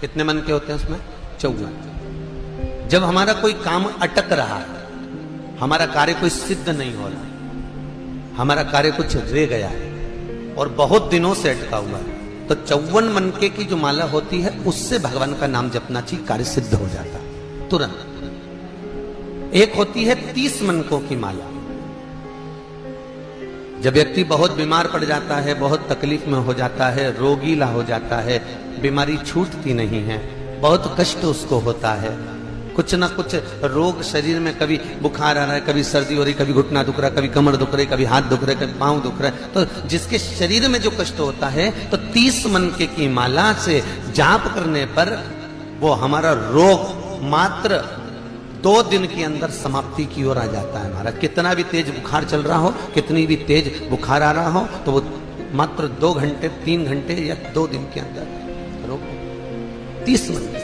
कितने मन के होते हैं उसमें? 54। जब हमारा कोई काम अटक रहा है, हमारा कार्य कोई सिद्ध नहीं हो रहा, हमारा कार्य कुछ रह गया है और बहुत दिनों से अटका हुआ है, तो 54 मनके की जो माला होती है उससे भगवान का नाम जपना चाहिए, कार्य सिद्ध हो जाता है तुरंत। एक होती है 30 मनकों की माला। जब व्यक्ति बहुत बीमार पड़ जाता है, बहुत तकलीफ में हो जाता है, रोगीला हो जाता है, बीमारी छूटती नहीं है, बहुत कष्ट उसको होता है, कुछ ना कुछ रोग शरीर में, कभी बुखार आ रहा है, कभी सर्दी हो रही, कभी घुटना दुख रहा है, कभी कमर दुख रही, कभी हाथ दुख रहा है, कभी पांव दुख रहा है, तो जिसके शरीर में जो कष्ट होता है, तो 30 मनके की माला से जाप करने पर वो हमारा रोग मात्र 2 दिन के अंदर समाप्ति की ओर आ जाता है। हमारा कितना भी तेज बुखार चल रहा हो, कितनी भी तेज बुखार आ रहा हो, तो वो मात्र 2 घंटे 3 घंटे या 2 दिन के अंदर रोग 30 मनके।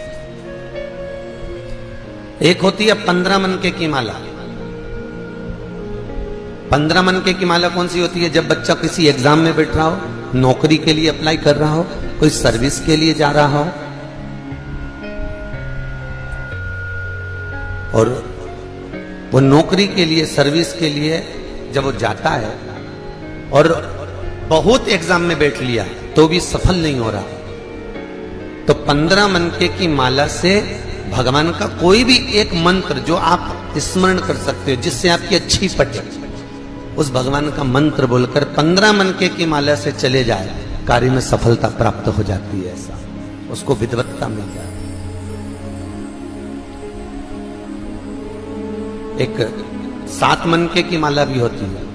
एक होती है 15 मनके की माला। 15 मनके की माला कौन सी होती है? जब बच्चा किसी एग्जाम में बैठ रहा हो, नौकरी के लिए अप्लाई कर रहा हो, कोई सर्विस के लिए जा रहा हो, और वो नौकरी के लिए, सर्विस के लिए जब वो जाता है और बहुत एग्जाम में बैठ लिया तो भी सफल नहीं हो रहा, तो 15 मनके की माला से भगवान का कोई भी एक मंत्र जो आप स्मरण कर सकते हो, जिससे आपकी अच्छी पटे, उस भगवान का मंत्र बोलकर 15 मनके की माला से चले जाए, कार्य में सफलता प्राप्त हो जाती है। ऐसा उसको विद्वत्ता मिल जाए। एक 7 मनके की माला भी होती है।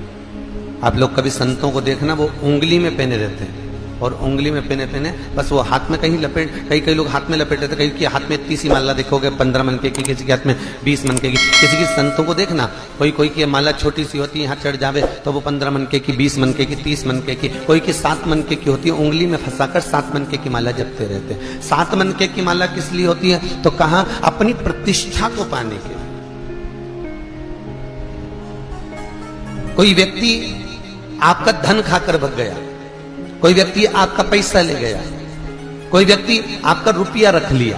आप लोग कभी संतों को देखना, वो उंगली में पहने रहते हैं, और उंगली में पहने बस वो हाथ में कहीं लपेट, कई लोग हाथ में लपेट रहते, कहीं के हाथ में इतनी सी माला देखोगे 15 मनके की, किसी के हाथ में 20 मनके की, किसी की संतों को देखना, कोई की माला छोटी सी होती है, यहाँ चढ़ जावे तो वो 15 मनके की, 20 मनके की, 30 मनके की, कोई की 7 मनके की होती है, उंगली में फंसाकर 7 मनके की माला जपते रहते हैं। 7 मनके की माला किस लिए होती है? तो कहा अपनी प्रतिष्ठा को पाने के लिए। कोई व्यक्ति आपका धन खाकर भग गया, कोई व्यक्ति आपका पैसा ले गया, कोई व्यक्ति आपका रुपया रख लिया,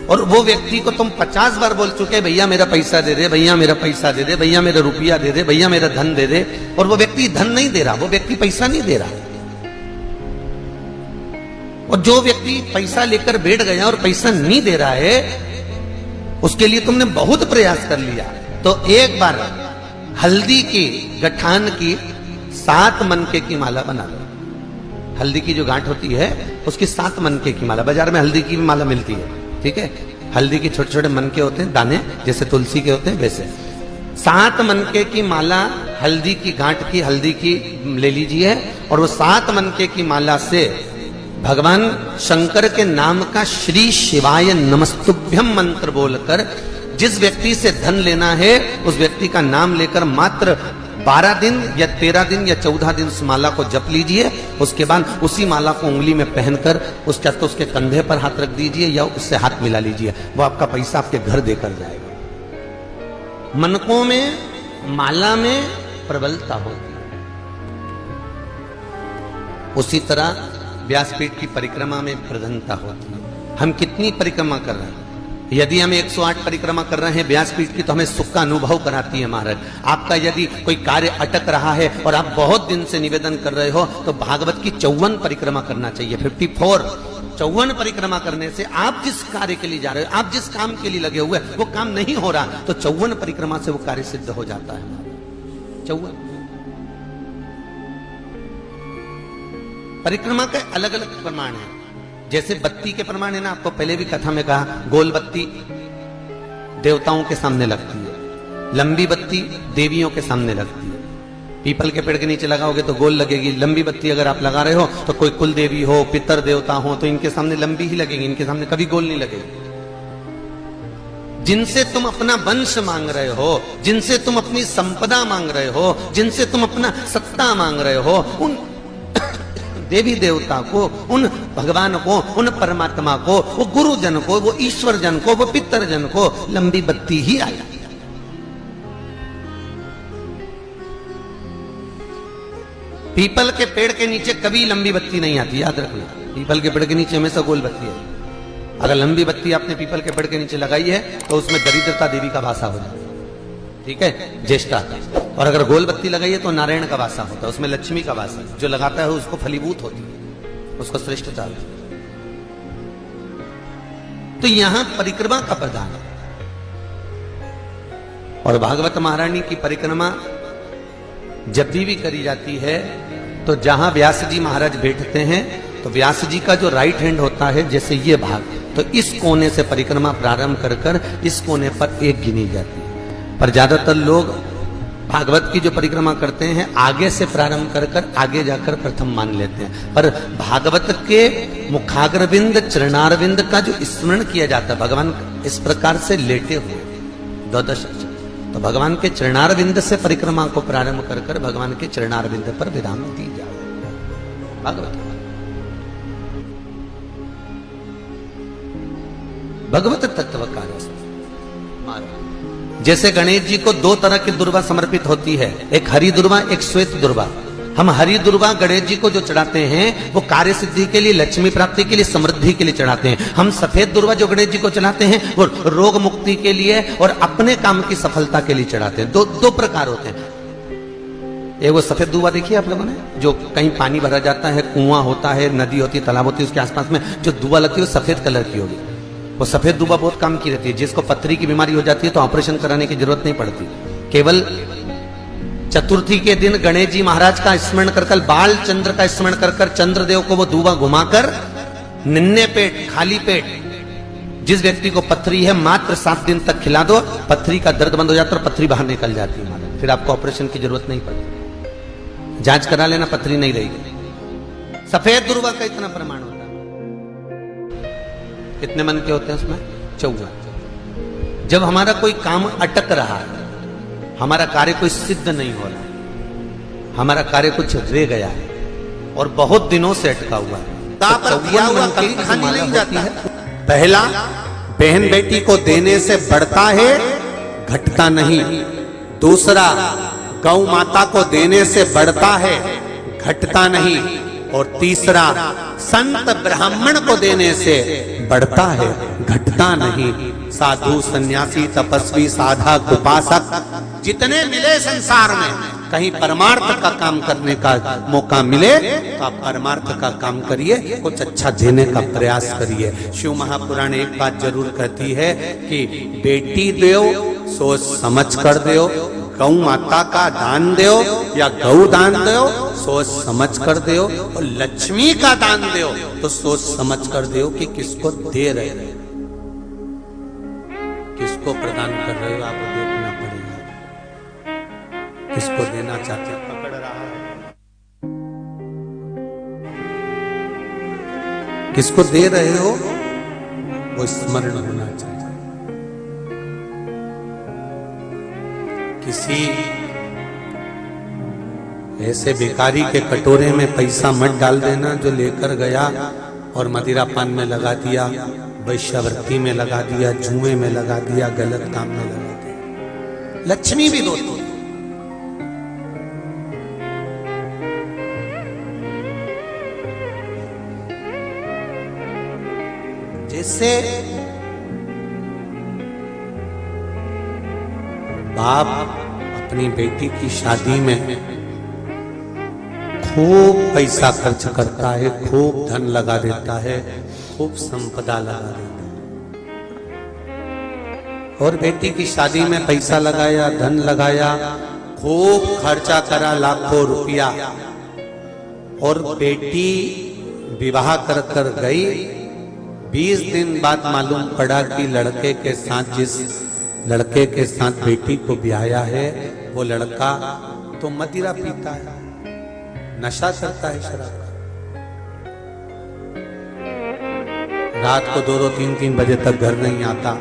और वो व्यक्ति को तुम 50 बार बोल चुके, भैया मेरा पैसा दे दे, भैया मेरा पैसा दे दे, भैया मेरा रुपया दे दे, भैया मेरा धन दे दे, और वो व्यक्ति धन नहीं दे रहा, वो व्यक्ति पैसा नहीं दे रहा। और जो व्यक्ति पैसा लेकर बैठ गया और पैसा नहीं दे रहा है, उसके लिए तुमने बहुत प्रयास कर लिया, तो एक बार हल्दी की गठान की 7 मनके की माला बना लो। हल्दी की जो गांठ होती है उसकी 7 मनके की माला, बाजार में हल्दी की भी माला मिलती है, ठीक है। हल्दी के छोटे छोटे मनके होते हैं, दाने जैसे तुलसी के होते हैं वैसे। 7 मनके की माला हल्दी की गांठ की, हल्दी की ले लीजिए, और वो 7 मनके की माला से भगवान शंकर के नाम का श्री शिवाय नमस्तुभ्यम मंत्र बोलकर जिस व्यक्ति से धन लेना है, उस व्यक्ति का नाम लेकर मात्र 12 दिन या 13 दिन या 14 दिन उस माला को जप लीजिए। उसके बाद उसी माला को उंगली में पहनकर उसके कंधे पर हाथ रख दीजिए या उससे हाथ मिला लीजिए, वो आपका पैसा आपके घर देकर जाएगा। मनकों में, माला में प्रबलता होगी। उसी तरह व्यासपीठ की परिक्रमा में प्रधानता होती है। हम कितनी परिक्रमा कर रहे हैं? यदि हम 108 परिक्रमा कर रहे हैं व्यासपीठ की, तो हमें सुख का अनुभव कराती है महाराज। आपका यदि कोई कार्य अटक रहा है और आप बहुत दिन से निवेदन कर रहे हो, तो भागवत की 54 परिक्रमा करना चाहिए, 54 परिक्रमा करने से आप जिस कार्य के लिए जा रहे हो, आप जिस काम के लिए लगे हुए, वो काम नहीं हो रहा, तो 54 परिक्रमा से वो कार्य सिद्ध हो जाता है। 54 परिक्रमा के अलग अलग प्रमाण है। जैसे बत्ती के प्रमाण है ना, आपको पहले भी कथा में कहा, गोल बत्ती देवताओं के सामने लगती है, लंबी बत्ती देवियों के सामने लगती है। पीपल के पेड़ के नीचे लगाओगे तो गोल लगेगी, लंबी बत्ती अगर आप लगा रहे हो तो कोई कुल देवी हो, पितर देवता हो, तो इनके सामने लंबी ही लगेगी, इनके सामने कभी गोल नहीं लगेगी। जिनसे तुम अपना वंश मांग रहे हो, जिनसे तुम अपनी संपदा मांग रहे हो, जिनसे तुम अपना सत्ता मांग रहे हो, उन देवी देवता को, उन भगवान को, उन परमात्मा को, वो गुरुजन को, वो ईश्वर जन को, वो पितर जन को लंबी बत्ती ही आई। पीपल के पेड़ के नीचे कभी लंबी बत्ती नहीं आती, याद रखना। पीपल के पेड़ के नीचे हमेशा गोल बत्ती है। अगर लंबी बत्ती आपने पीपल के पेड़ के नीचे लगाई है तो उसमें दरिद्रता देवी का वासा हो जाता है, ठीक है, ज्येष्ठा। और अगर गोल बत्ती लगाई है तो नारायण का वासा होता है, उसमें लक्ष्मी का वासा। जो लगाता है उसको फलीभूत होती है, उसको श्रेष्ठता होती है। तो यहां परिक्रमा का प्रधान है। और भागवत महारानी की परिक्रमा जब भी करी जाती है तो जहां व्यास जी महाराज बैठते हैं तो व्यास जी का जो राइट हैंड होता है, जैसे ये भाग, तो इस कोने से परिक्रमा प्रारंभ कर कर इस कोने पर एक गिनी जाती है। पर ज्यादातर लोग भागवत की जो परिक्रमा करते हैं आगे से प्रारंभ कर कर आगे जाकर प्रथम मान लेते हैं। पर भागवत के मुखाग्रविंद चरणारविंद का जो स्मरण किया जाता है, भगवान इस प्रकार से लेटे हुए द्वादश, तो भगवान के चरणारविंद से परिक्रमा को प्रारंभ कर कर भगवान के चरणारविंद पर विराम दी जाए। भागवत भगवत तत्व का रस। जैसे गणेश जी को दो तरह की दुर्वा समर्पित होती है, एक हरी दुर्वा, एक श्वेत दुर्वा। हम हरी दुर्वा गणेश जी को जो चढ़ाते हैं वो कार्य सिद्धि के लिए, लक्ष्मी प्राप्ति के लिए, समृद्धि के लिए चढ़ाते हैं। हम सफेद दुर्वा जो गणेश जी को चढ़ाते हैं वो रोग मुक्ति के लिए और अपने काम की सफलता के लिए चढ़ाते हैं। दो प्रकार होते हैं। एक वो सफेद दुर्वा देखिए आप लोगों ने, जो कहीं पानी भरा जाता है, कुआं होता है, नदी होती है, तालाब होती है, उसके आसपास में जो दुर्वा लगती है वो सफेद कलर की होगी। वो सफेद दुर्वा बहुत काम की रहती है। जिसको पथरी की बीमारी हो जाती है तो ऑपरेशन कराने की जरूरत नहीं पड़ती। केवल चतुर्थी के दिन गणेश जी महाराज का स्मरण कर कर, बाल चंद्र का स्मरण कर कर, चंद्रदेव को वो दुर्वा घुमाकर निन्ने पेट, खाली पेट जिस व्यक्ति को पथरी है मात्र 7 दिन तक खिला दो, पथरी का दर्द बंद हो जाता है और पथरी बाहर निकल जाती है। फिर आपको ऑपरेशन की जरूरत नहीं पड़ती। जांच करा लेना, पथरी नहीं रहेगी। सफेद दुर्वा का इतना प्रमाण होता है। कितने मन के होते हैं उसमें? 14। जब हमारा कोई काम अटक रहा है, हमारा कार्य कोई सिद्ध नहीं हो रहा, हमारा कार्य कुछ रह गया है और बहुत दिनों से अटका हुआ है, तो 54 मन की खाली नहीं जाती है। पहला, बहन बेटी को देने से बढ़ता है, घटता नहीं। दूसरा, गौ माता को देने से बढ़ता है, घटता नहीं। और तीसरा, संत ब्राह्मण को देने से बढ़ता है, घटता नहीं। साधु, सन्यासी, तपस्वी, साधक, उपासक जितने मिले संसार में, कहीं परमार्थ का काम करने का मौका मिले तो आप परमार्थ का काम करिए, कुछ अच्छा देने का प्रयास करिए। शिव महापुराण एक बात जरूर कहती है कि बेटी दो सोच समझ कर दो, गौ माता का दान दो या गौ दान दो सोच समझ कर दो, और लक्ष्मी का दान दो तो सोच समझ कर दो कि किसको दे रहे हो, किसको प्रदान कर रहे हो, आपको देखना पड़ेगा। किसको देना चाहते हो, पकड़ रहा है, किसको दे रहे हो वो स्मरण होना चाहिए। किसी ऐसे भिखारी के कटोरे में पैसा मत डाल देना जो लेकर गया और मदिरा पान में लगा दिया, वैश्यावृत्ति में लगा दिया, जुए में लगा दिया, गलत काम में लगा दिया। लक्ष्मी भी रोती है। जैसे बाप अपनी बेटी की शादी में खूब पैसा खर्च करता है, खूब धन लगा देता है, खूब संपदा लगा देता है, और बेटी की शादी में पैसा लगाया, धन लगाया, खूब खर्चा करा, लाखों रुपया, और बेटी विवाह कर कर गई। 20 दिन बाद मालूम पड़ा कि लड़के के साथ, जिस लड़के के साथ बेटी को ब्याया है, वो लड़का तो मदिरा पीता है, नशा करता है शराब का। रात को 2-2, 3-3 बजे तक घर नहीं आता,